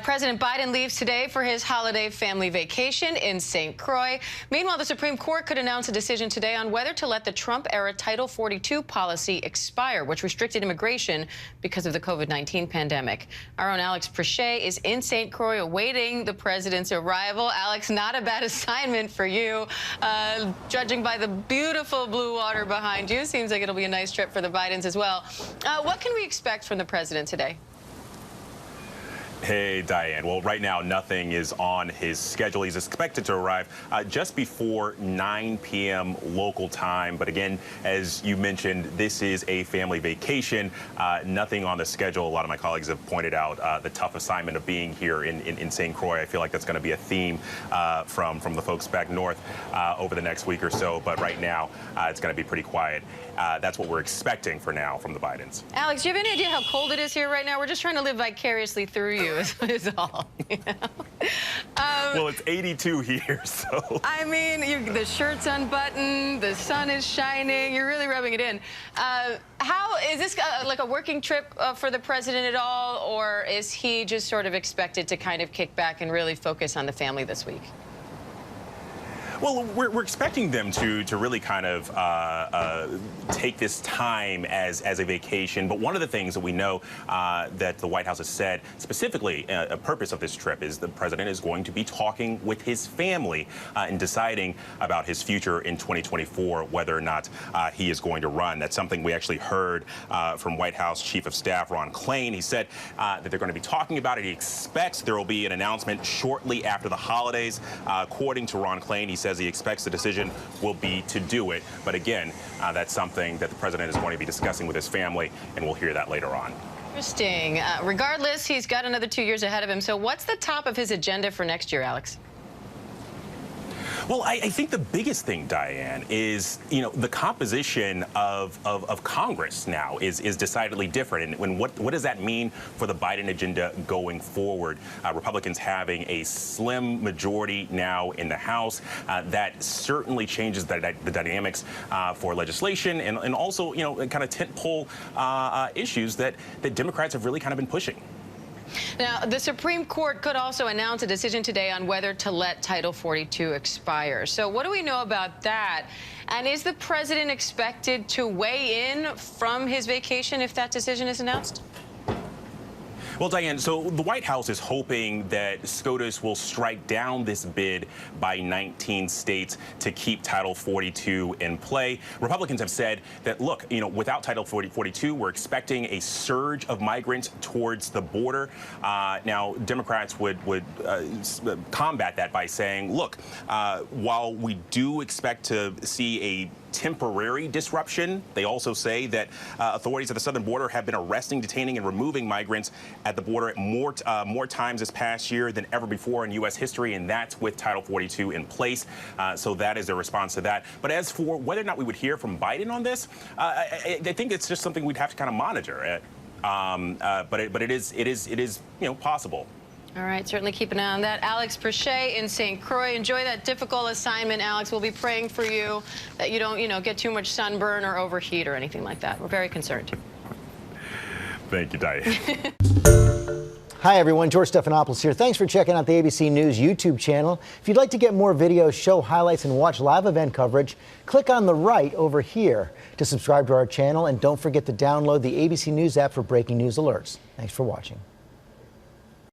President Biden leaves today for his holiday family vacation in St. Croix. Meanwhile, the Supreme Court could announce a decision today on whether to let the Trump-era Title 42 policy expire, which restricted immigration because of the COVID-19 pandemic. Our own Alex Prochet is in St. Croix awaiting the president's arrival. Alex, not a bad assignment for you. Judging by the beautiful blue water behind you, seems like it'll be a nice trip for the Bidens as well. What can we expect from the president today? Hey, Diane. Well, right now, nothing is on his schedule. He's expected to arrive just before 9 p.m. local time. But again, as you mentioned, this is a family vacation. Nothing on the schedule. A lot of my colleagues have pointed out the tough assignment of being here in St. Croix. I feel like that's going to be a theme from the folks back north over the next week or so. But right now, it's going to be pretty quiet. That's what we're expecting for now from the Bidens. Alex, do you have any idea how cold it is here right now? We're just trying to live vicariously through you. Is all. You know? Well, it's 82 here, so. I mean, the shirt's unbuttoned, the sun is shining. You're really rubbing it in. How is this like a working trip for the president at all, or is he just sort of expected to kind of kick back and really focus on the family this week? Well, we're expecting them to really kind of take this time as a vacation. But one of the things that we know that the White House has said, specifically a purpose of this trip, is the president is going to be talking with his family and deciding about his future in 2024, whether or not he is going to run. That's something we actually heard from White House Chief of Staff Ron Klain. He said that they're going to be talking about it. He expects there will be an announcement shortly after the holidays. According to Ron Klain, he says he expects the decision will be to do it. But again, that's something that the president is going to be discussing with his family, and we'll hear that later on. Interesting. Regardless, he's got another 2 years ahead of him. So what's the top of his agenda for next year, Alex? Well, I think the biggest thing, Diane, is, the composition of Congress now is decidedly different. And what does that mean for the Biden agenda going forward? Republicans having a slim majority now in the House. That certainly changes the dynamics for legislation and also, kind of tentpole issues that Democrats have really kind of been pushing. Now, the Supreme Court could also announce a decision today on whether to let Title 42 expire. So what do we know about that? And is the president expected to weigh in from his vacation if that decision is announced? Well, Diane, so the White House is hoping that SCOTUS will strike down this bid by 19 states to keep Title 42 in play. Republicans have said that, look, without Title 42, we're expecting a surge of migrants towards the border. Now, Democrats would combat that by saying, look, while we do expect to see a temporary disruption, they also say that authorities at the southern border have been arresting, detaining, and removing migrants at the border more times this past year than ever before in U.S. history, and that's with Title 42 in place. So that is their response to that. But as for whether or not we would hear from Biden on this, I think it's just something we'd have to kind of monitor. But it is possible. All right, certainly keep an eye on that. Alex Prochet in St. Croix. Enjoy that difficult assignment, Alex. We'll be praying for you that you don't, get too much sunburn or overheat or anything like that. We're very concerned. Thank you, Diane. Hi, everyone. George Stephanopoulos here. Thanks for checking out the ABC News YouTube channel. If you'd like to get more videos, show highlights, and watch live event coverage, click on the right over here to subscribe to our channel. And don't forget to download the ABC News app for breaking news alerts. Thanks for watching.